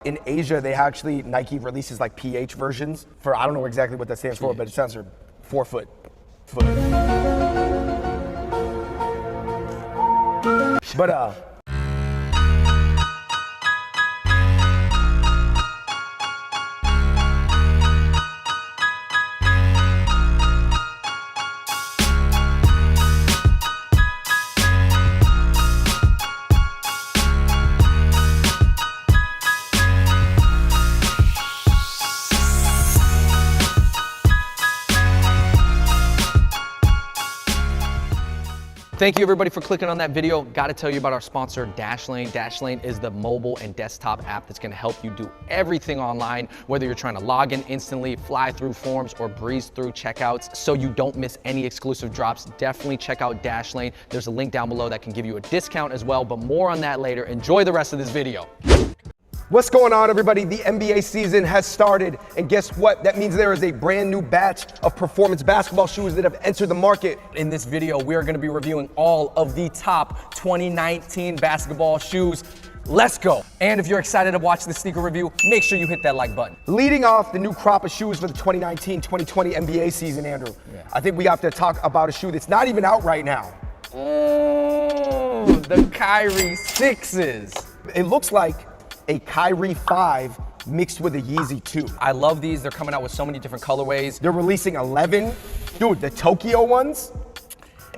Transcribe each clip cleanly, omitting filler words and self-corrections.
In Asia, they actually, Nike releases like PH versions for, I don't know exactly what that stands for, but it stands for forefoot. But Thank you everybody for clicking on that video. Got to tell you about our sponsor, Dashlane. Dashlane is the mobile and desktop app that's going to help you do everything online, whether you're trying to log in instantly, fly through forms, or breeze through checkouts so you don't miss any exclusive drops. Definitely check out Dashlane. There's a link down below that can give you a discount as well, but more on that later. Enjoy the rest of this video. what's going on, everybody? The NBA season has started, and guess what? That means there is a brand new batch of performance basketball shoes that have entered the market. In this video, we are going to be reviewing all of the top 2019 basketball shoes. Let's go. And if you're excited to watch this sneaker review, make sure you hit that like button. Leading off the new crop of shoes for the 2019-2020 NBA season, Andrew, I think we have to talk about a shoe that's not even out right now. The Kyrie 6s. It looks like a Kyrie 5 mixed with a Yeezy 2. I love these. They're coming out with so many different colorways. They're releasing 11. Dude, the Tokyo ones.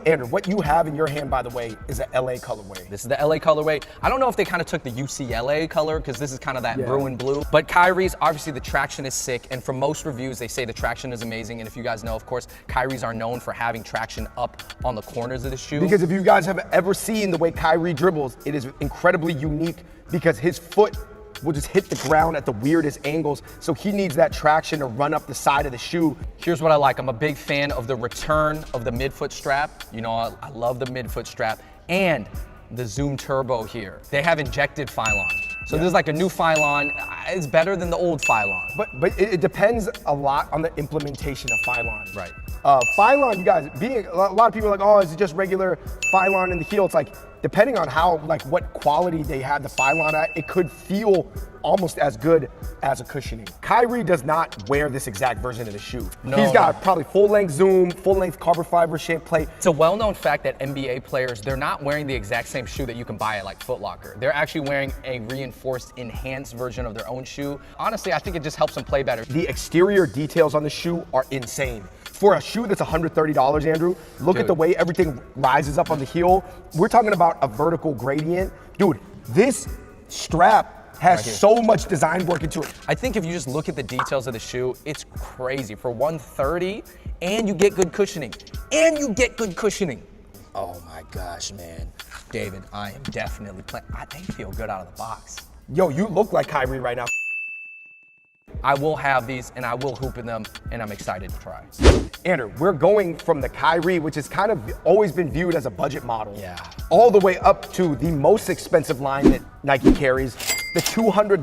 Andrew, what you have in your hand, by the way, is an LA colorway. This is the LA colorway. I don't know if they kind of took the UCLA color because this is kind of that Bruin blue. But Kyrie's, obviously the traction is sick. And from most reviews, they say the traction is amazing. And if you guys know, of course, Kyrie's are known for having traction up on the corners of the shoe. Because if you guys have ever seen the way Kyrie dribbles, it is incredibly unique because his foot will just hit the ground at the weirdest angles. So he needs that traction to run up the side of the shoe. Here's what I like. I'm a big fan of the return of the midfoot strap. You know, I love the midfoot strap and the Zoom Turbo here. They have injected Phylon. So this is like a new Phylon. It's better than the old Phylon. But it depends a lot on the implementation of Phylon. Right. Phylon, you guys, a lot of people are like, oh, is it just regular Phylon in the heel? It's like, depending on how, like what quality they had the Phylon at, it could feel almost as good as a cushioning. Kyrie does not wear this exact version of the shoe. He's got probably full-length Zoom, full-length carbon fiber shaped plate. It's a well-known fact that NBA players, they're not wearing the exact same shoe that you can buy at like Foot Locker. They're actually wearing a reinforced, enhanced version of their own shoe. Honestly, I think it just helps them play better. The exterior details on the shoe are insane. For a shoe that's $130, Andrew, look at the way everything rises up on the heel. We're talking about a vertical gradient. Dude, this strap has so much design work into it. I think if you just look at the details of the shoe, it's crazy. For $130, and you get good cushioning. Oh my gosh, man. David, I am definitely playing. They feel good out of the box. Yo, you look like Kyrie right now. I will have these and I will hoop in them and I'm excited to try. Andrew, we're going from the Kyrie, which has kind of always been viewed as a budget model, all the way up to the most expensive line that Nike carries, the $200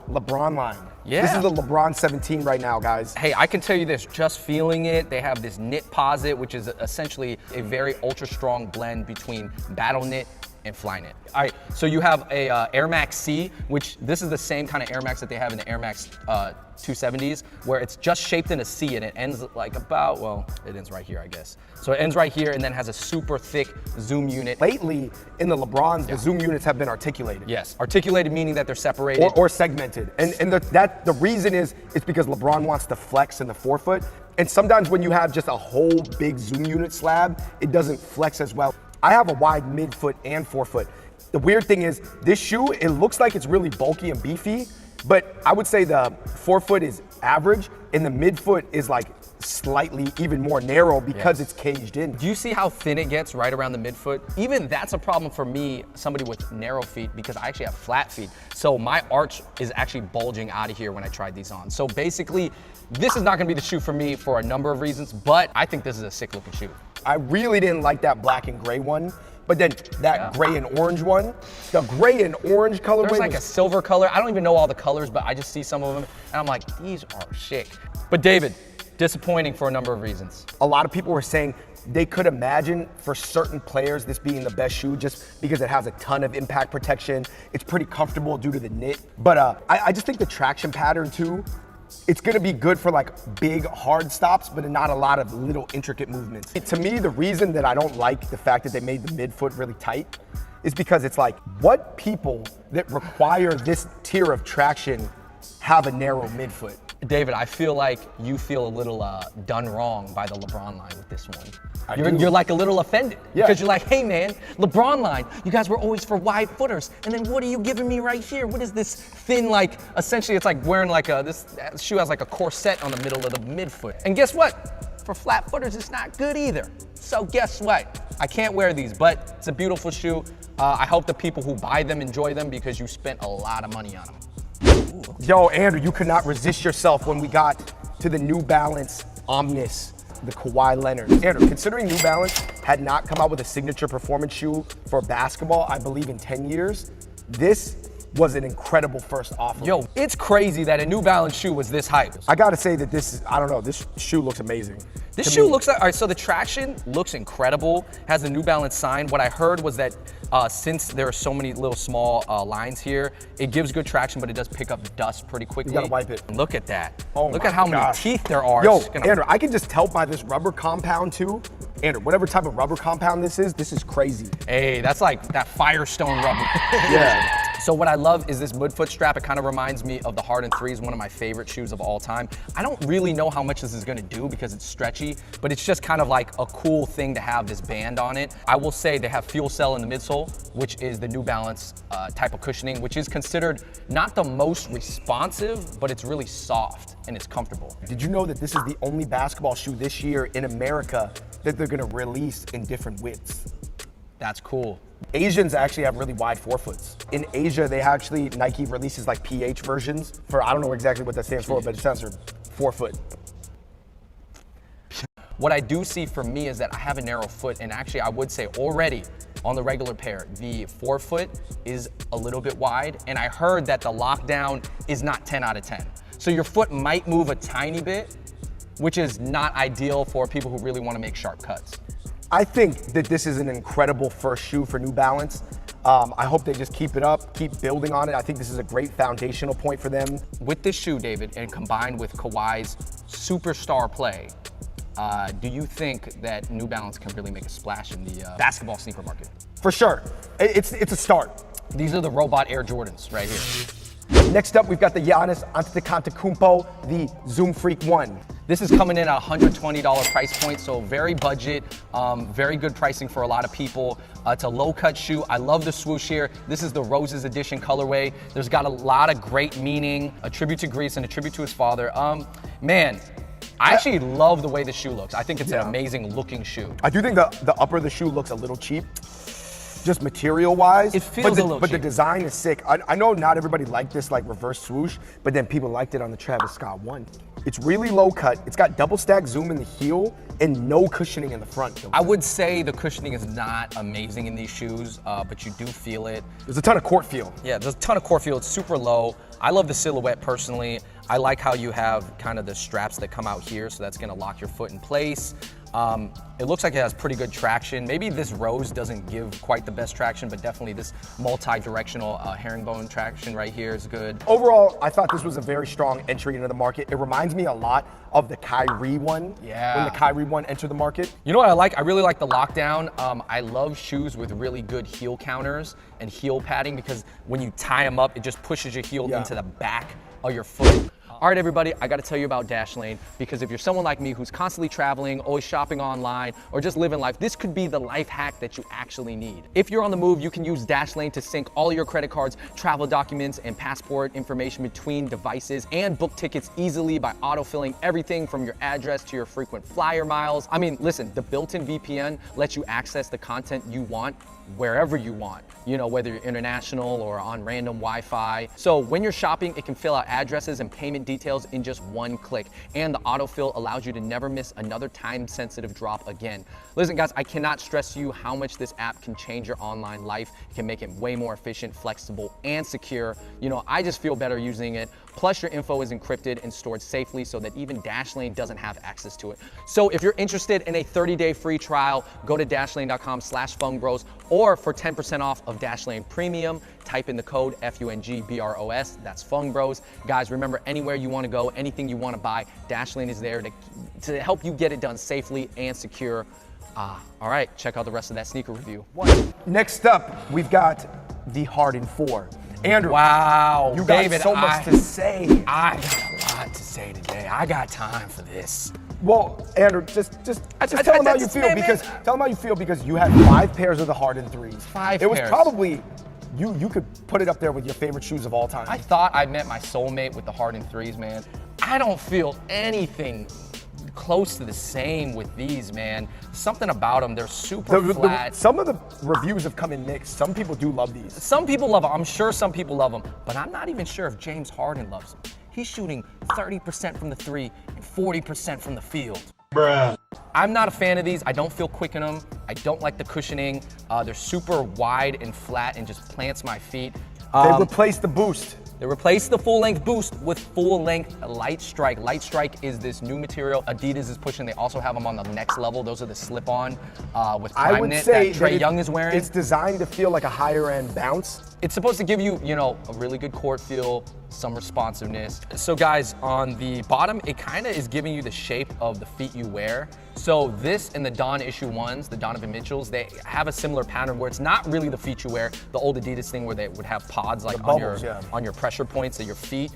LeBron line. This is the LeBron 17 right now, guys. Hey, I can tell you this, just feeling it, they have this knit posit, which is essentially a very ultra strong blend between battle knit and Flyknit. All right, so you have a Air Max C, which this is the same kind of Air Max that they have in the Air Max 270s, where it's just shaped in a C and it ends like about, well, it ends right here, I guess. So it ends right here and then has a super thick Zoom unit. Lately, in the LeBrons, the Zoom units have been articulated. Yes, articulated meaning that they're separated. Or segmented. And the reason is, it's because LeBron wants to flex in the forefoot. And sometimes when you have just a whole big Zoom unit slab, it doesn't flex as well. I have a wide midfoot and forefoot. The weird thing is, this shoe, it looks like it's really bulky and beefy, but I would say the forefoot is average and the midfoot is like slightly even more narrow because it's caged in. Do you see how thin it gets right around the midfoot? Even that's a problem for me, somebody with narrow feet, because I actually have flat feet. So my arch is actually bulging out of here when I tried these on. So basically, this is not gonna be the shoe for me for a number of reasons, but I think this is a sick looking shoe. I really didn't like that black and gray one, but then that gray and orange one, the gray and orange colorway. There's like a silver color. I don't even know all the colors, but I just see some of them and I'm like, these are sick. But David, Disappointing for a number of reasons. A lot of people were saying they could imagine for certain players this being the best shoe just because it has a ton of impact protection. It's pretty comfortable due to the knit. But I just think the traction pattern too, it's gonna be good for like big hard stops, but not a lot of little intricate movements. To me, the reason that I don't like the fact that they made the midfoot really tight is because it's like, what people that require this tier of traction have a narrow midfoot? David, I feel like you feel a little done wrong by the LeBron line with this one. do. You're like a little offended Yeah. because you're like, hey man, LeBron line, you guys were always for wide footers, and then what are you giving me right here? What is this thin, like, essentially it's like wearing like this shoe has like a corset on the middle of the midfoot. And guess what? For flat footers, it's not good either. So guess what? I can't wear these, but it's a beautiful shoe. I hope the people who buy them enjoy them because you spent a lot of money on them. Yo, Andrew, you could not resist yourself when we got to the New Balance Omnis, the Kawhi Leonard. Andrew, considering New Balance had not come out with a signature performance shoe for basketball, I believe in 10 years, this was an incredible first offer. Yo, it's crazy that a New Balance shoe was this hype. I gotta say that this is, I don't know, this shoe looks amazing. This to shoe me. looks like, all right, so the traction looks incredible, has a New Balance sign. What I heard was that since there are so many little small lines here, it gives good traction, but it does pick up dust pretty quickly. You gotta wipe it. Look at that. Oh Look my at how many gosh. teeth there are. Yo, It's gonna- Andrew, I can just tell by this rubber compound too. Andrew, whatever type of rubber compound this is crazy. Hey, that's like that Firestone rubber. Yeah. So what I love is this midfoot strap. It kind of reminds me of the Harden 3s, one of my favorite shoes of all time. I don't really know how much this is gonna do because it's stretchy, but it's just kind of like a cool thing to have this band on it. I will say they have Fuel Cell in the midsole, which is the New Balance type of cushioning, which is considered not the most responsive, but it's really soft and it's comfortable. Did you know that this is the only basketball shoe this year in America that they're gonna release in different widths? That's cool. Asians actually have really wide forefoots. In Asia, they actually, Nike releases like PH versions for, I don't know exactly what that stands for, but it stands for forefoot. What I do see for me is that I have a narrow foot, and actually I would say already on the regular pair, the forefoot is a little bit wide, and I heard that the lockdown is not 10 out of 10. So your foot might move a tiny bit, which is not ideal for people who really want to make sharp cuts. I think that this is an incredible first shoe for New Balance. I hope they just keep it up, keep building on it. I think this is a great foundational point for them. With this shoe, David, and combined with Kawhi's superstar play, do you think that New Balance can really make a splash in the basketball sneaker market? For sure, it's a start. These are the Robot Air Jordans right here. Next up, we've got the Giannis Antetokounmpo, the Zoom Freak 1. This is coming in at $120 price point, so very budget, very good pricing for a lot of people. It's a low cut shoe. I love the swoosh here. This is the Roses Edition colorway. There's got a lot of great meaning, a tribute to Greece and a tribute to his father. Man, I actually love the way the shoe looks. I think it's an amazing looking shoe. I do think the upper of the shoe looks a little cheap, just material-wise. It feels a little But the cheap. design is sick. I know not everybody liked this like reverse swoosh, but then people liked it on the Travis Scott 1. It's really low cut. It's got double stack zoom in the heel and no cushioning in the front. I would say the cushioning is not amazing in these shoes, but you do feel it. There's a ton of court feel. Yeah, there's a ton of core feel. It's super low. I love the silhouette personally. I like how you have kind of the straps that come out here, so that's gonna lock your foot in place. It looks like it has pretty good traction. Maybe this rose doesn't give quite the best traction, but definitely this multi-directional herringbone traction right here is good. Overall, I thought this was a very strong entry into the market. It reminds me a lot of the Kyrie one. Yeah. When the Kyrie one entered the market. You know what I like? I really like the lockdown. I love shoes with really good heel counters and heel padding because when you tie them up, it just pushes your heel into the back of your foot. All right, everybody, I gotta tell you about Dashlane because if you're someone like me who's constantly traveling, always shopping online, or just living life, this could be the life hack that you actually need. If you're on the move, you can use Dashlane to sync all your credit cards, travel documents, and passport information between devices and book tickets easily by autofilling everything from your address to your frequent flyer miles. I mean, listen, the built-in VPN lets you access the content you want wherever you want, you know, whether you're international or on random Wi-Fi. So when you're shopping, it can fill out addresses and payment details in just one click. And the autofill allows you to never miss another time-sensitive drop again. Listen, guys, I cannot stress to you how much this app can change your online life. It can make it way more efficient, flexible, and secure. You know, I just feel better using it. Plus, your info is encrypted and stored safely so that even Dashlane doesn't have access to it. So if you're interested in a 30-day free trial, go to dashlane.com/fungbros, or for 10% off of Dashlane Premium, type in the code FUNGBROS, that's fungbros. Guys, remember, anywhere you want to go, anything you want to buy, Dashlane is there to help you get it done safely and secure. All right, check out the rest of that sneaker review. Next up, we've got the Harden 4. Andrew, Wow, you got David, so much to say. I got a lot to say today. I got time for this. Well, Andrew, just tell them how you feel tell them how you feel because you had 5 pairs of the Harden 3s. 5 It was pairs. probably you could put it up there with your favorite shoes of all time. I thought I met my soulmate with the Harden 3s, man. I don't feel anything close to the same with these, man. Something about them, they're super flat. Some of the reviews have come in mixed. Some people do love these. Some people love them. I'm sure some people love them, but I'm not even sure if James Harden loves them. He's shooting 30% from the 3 and 40% from the field. Bruh. I'm not a fan of these. I don't feel quick in them. I don't like the cushioning. They're super wide and flat and just plants my feet. They replaced the Boost. They replaced the full-length Boost with full-length Light Strike. Light Strike is this new material Adidas is pushing. They also have them on the next level. Those are the slip-on with I Prime would Knit say that Trae that Young is wearing. It's designed to feel like a higher end bounce. It's supposed to give you, you know, a really good court feel, some responsiveness. So guys, on the bottom, it kind of is giving you the shape of the feet you wear. So this and the Don Issue 1s, the Donovan Mitchells, they have a similar pattern where it's not really the feet you wear, the old Adidas thing where they would have pods like bubbles, on your pressure points of your feet.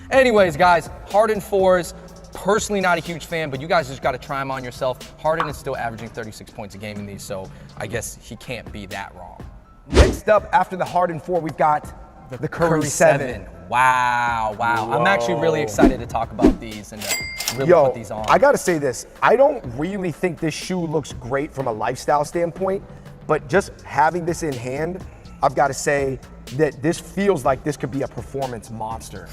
Anyways, guys, Harden 4s, personally not a huge fan, but you guys just got to try them on yourself. Harden is still averaging 36 points a game in these, so I guess he can't be that wrong. Next up, after the Harden 4, we've got the Curry 7. Wow. I'm actually really excited to talk about these and to really put these on. I gotta say this. I don't really think this shoe looks great from a lifestyle standpoint, but just having this in hand, I've got to say that this feels like this could be a performance monster.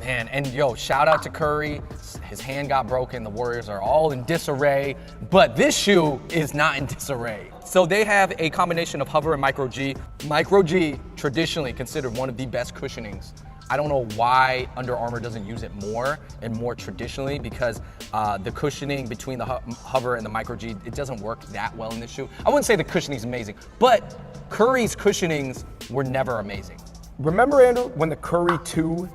Man, and shout out to Curry. His hand got broken. The Warriors are all in disarray, but this shoe is not in disarray. So they have a combination of Hover and Micro G. Micro G, traditionally considered one of the best cushionings. I don't know why Under Armour doesn't use it more and more traditionally because the cushioning between the Hover and the Micro G, it doesn't work that well in this shoe. I wouldn't say the cushioning is amazing, but Curry's cushionings were never amazing. Remember, Andrew, when the Curry 2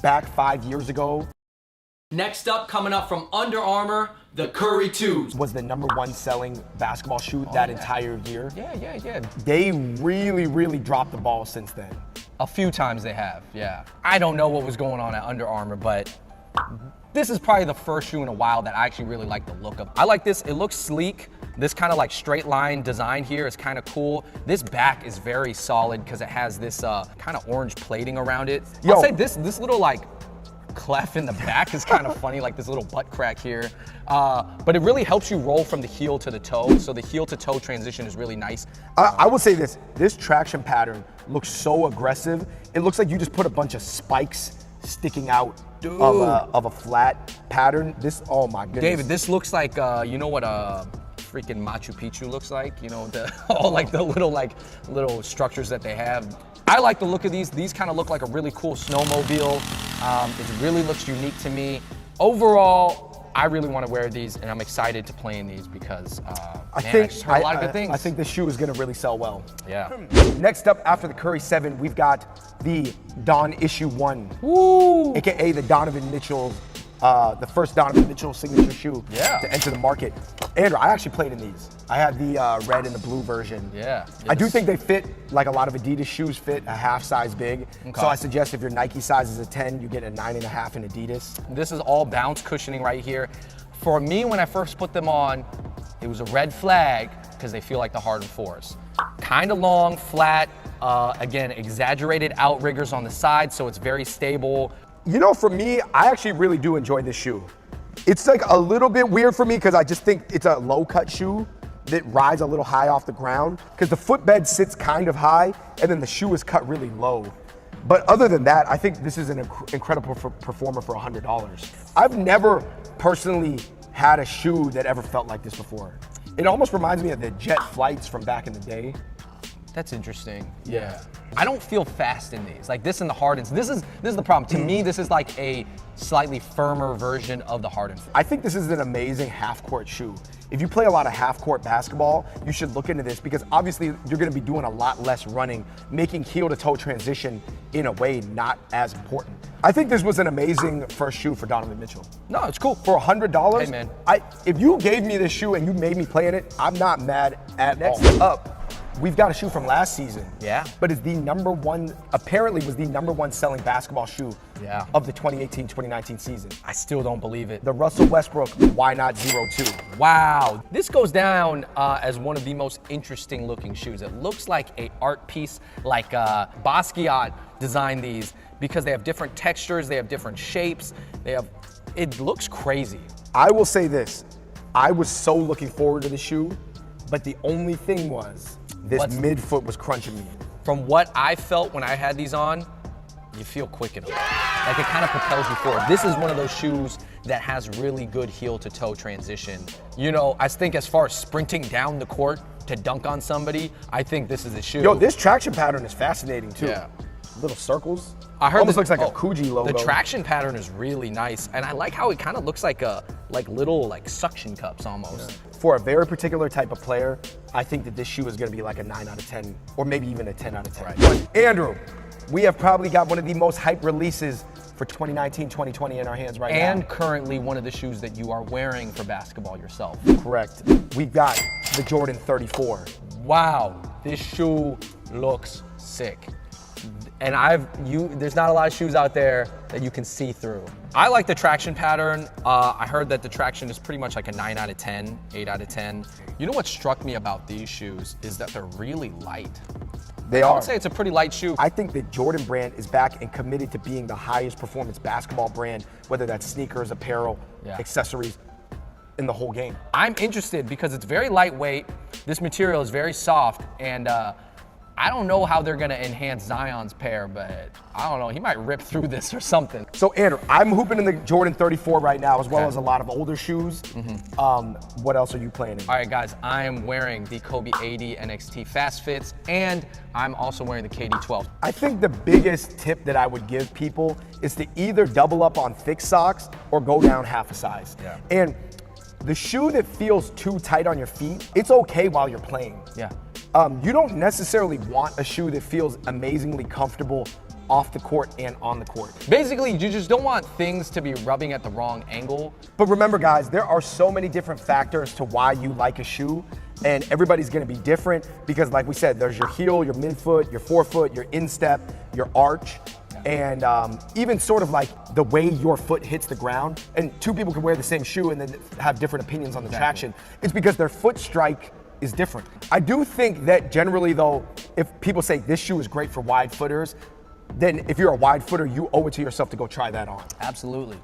back 5 years ago Next up, coming up from Under Armour, the Curry 2s. was the #1 selling basketball shoe that entire year? Yeah. They really dropped the ball since then. A few times they have, yeah. I don't know what was going on at Under Armour, but this is probably the first shoe in a while that I actually really like the look of. I like this, it looks sleek. This kind of like straight line design here is kind of cool. This back is very solid because it has this kind of orange plating around it. I'll say this little like cleft in the back is kind of funny, like this little butt crack here. But it really helps you roll from the heel to the toe. So the heel to toe transition is really nice. I will say this traction pattern looks so aggressive. It looks like you just put a bunch of spikes sticking out of a flat pattern. Oh my goodness. David, this looks like, you know what freaking Machu Picchu looks like? You know, all like the little structures that they have. I like the look of these. These kind of look like a really cool snowmobile. It really looks unique to me. Overall, I really want to wear these, and I'm excited to play in these because I just heard a lot of good things. I think this shoe is going to really sell well. Yeah. Next up, after the Curry 7, we've got the Don Issue 1, Woo! aka the Donovan Mitchell, the first Donovan Mitchell signature shoe to enter the market. Andrew, I actually played in these. I had the red and the blue version. Yeah. I do think they fit like a lot of Adidas shoes fit a half size big. Okay. So I suggest if your Nike size is a 10, you get a 9.5 in Adidas. This is all bounce cushioning right here. For me, when I first put them on, it was a red flag because they feel like the Harden 4s. Kind of long, flat, again, exaggerated outriggers on the side, so it's very stable. You know, for me, I actually really do enjoy this shoe. It's like a little bit weird for me because I just think it's a low cut shoe that rides a little high off the ground because the footbed sits kind of high and then the shoe is cut really low. But other than that, I think this is an incredible performer for $100. I've never personally had a shoe that ever felt like this before. It almost reminds me of the Jet Flights from back in the day. That's interesting. Yeah. I don't feel fast in these. Like this and the Hardens. This is the problem. To me, this is like a slightly firmer version of the Harden. I think this is an amazing half-court shoe. If you play a lot of half-court basketball, you should look into this because obviously you're going to be doing a lot less running, making heel-to-toe transition in a way not as important. I think this was an amazing first shoe for Donovan Mitchell. No, it's cool. For $100, Hey, man. If you gave me this shoe and you made me play in it, I'm not mad at all. Next up, we've got a shoe from last season. Yeah. But it's apparently was the number one selling basketball shoe of the 2018-2019 season. I still don't believe it. The Russell Westbrook Why Not 02. Wow. This goes down as one of the most interesting looking shoes. It looks like a art piece, like Basquiat designed these because they have different textures, they have different shapes, it looks crazy. I will say this, I was so looking forward to the shoe, but the only thing was this midfoot was crunching me. From what I felt when I had these on, you feel quick enough. Like it kind of propels you forward. This is one of those shoes that has really good heel to toe transition. You know, I think as far as sprinting down the court to dunk on somebody, I think this is a shoe. Yo, this traction pattern is fascinating too. Yeah. Little circles. I heard almost looks like a Coogee logo. The traction pattern is really nice, and I like how it kind of looks like little suction cups almost. For a very particular type of player, I think that this shoe is going to be like a 9 out of 10, or maybe even a 10 out of 10. Right. Andrew, we have probably got one of the most hyped releases for 2019-2020 in our hands right now. And currently one of the shoes that you are wearing for basketball yourself. Correct. We've got the Jordan 34. Wow, this shoe looks sick. And there's not a lot of shoes out there that you can see through. I like the traction pattern. I heard that the traction is pretty much like a 9 out of 10, 8 out of 10. You know what struck me about these shoes is that they're really light. They are. I would say it's a pretty light shoe. I think the Jordan brand is back and committed to being the highest performance basketball brand, whether that's sneakers, apparel, accessories, in the whole game. I'm interested because it's very lightweight. This material is very soft, and I don't know how they're gonna enhance Zion's pair, but I don't know, he might rip through this or something. So Andrew, I'm hooping in the Jordan 34 right now, as well as a lot of older shoes. What else are you playing in? All right, guys, I am wearing the Kobe 80 NXT Fast Fits, and I'm also wearing the KD 12. I think the biggest tip that I would give people is to either double up on thick socks or go down half a size. Yeah. And the shoe that feels too tight on your feet, it's okay while you're playing. Yeah. You don't necessarily want a shoe that feels amazingly comfortable off the court and on the court. Basically, you just don't want things to be rubbing at the wrong angle. But remember, guys, there are so many different factors to why you like a shoe, and everybody's gonna be different because, like we said, there's your heel, your midfoot, your forefoot, your instep, your arch, and even sort of like the way your foot hits the ground. And two people can wear the same shoe and then have different opinions on the traction. It's because their foot strike is different. I do think that generally though, if people say this shoe is great for wide footers, then if you're a wide footer, you owe it to yourself to go try that on. Absolutely.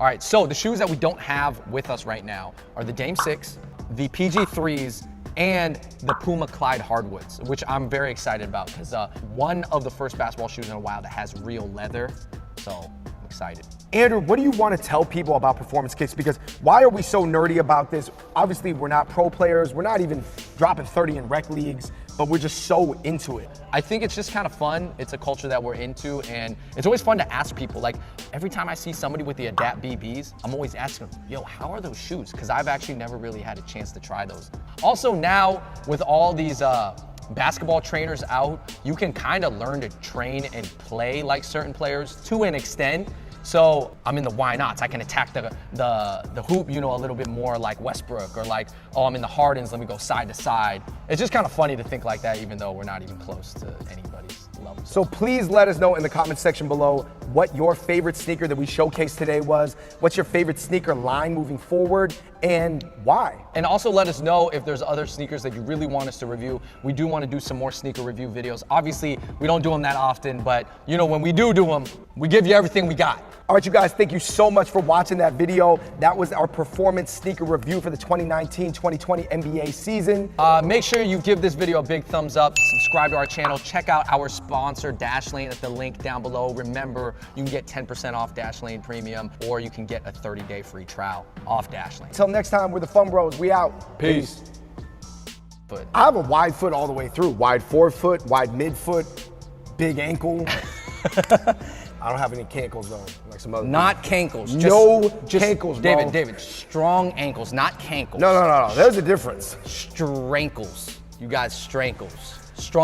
All right, so the shoes that we don't have with us right now are the Dame 6, the PG 3s, and the Puma Clyde Hardwoods, which I'm very excited about because one of the first basketball shoes in a while that has real leather, so I'm excited. Andrew, what do you want to tell people about performance kicks? Because why are we so nerdy about this? Obviously, we're not pro players. We're not even dropping 30 in rec leagues, but we're just so into it. I think it's just kind of fun. It's a culture that we're into, and it's always fun to ask people. Like, every time I see somebody with the Adapt BBs, I'm always asking them, yo, how are those shoes? Because I've actually never really had a chance to try those. Also now, with all these basketball trainers out, you can kind of learn to train and play like certain players to an extent. So I'm in the why nots. I can attack the hoop, you know, a little bit more like Westbrook, or like, oh, I'm in the Hardens, let me go side to side. It's just kind of funny to think like that, even though we're not even close to anybody's level. So please let us know in the comment section below what your favorite sneaker that we showcased today was. What's your favorite sneaker line moving forward? and why? And also let us know if there's other sneakers that you really want us to review. We do want to do some more sneaker review videos. Obviously, we don't do them that often, but you know, when we do them, we give you everything we got. All right, you guys, thank you so much for watching that video. That was our performance sneaker review for the 2019-2020 NBA season. Make sure you give this video a big thumbs up, subscribe to our channel, check out our sponsor, Dashlane, at the link down below. Remember, you can get 10% off Dashlane Premium, or you can get a 30-day free trial off Dashlane. Until next time, we're the Fun Bros. We out. Peace. I have a wide foot all the way through. Wide forefoot, wide midfoot, big ankle. I don't have any cankles though, like some other Not cankles. No cankles, bro. David, strong ankles, not cankles. No. There's a difference. Strankles. You guys, strankles. Strong.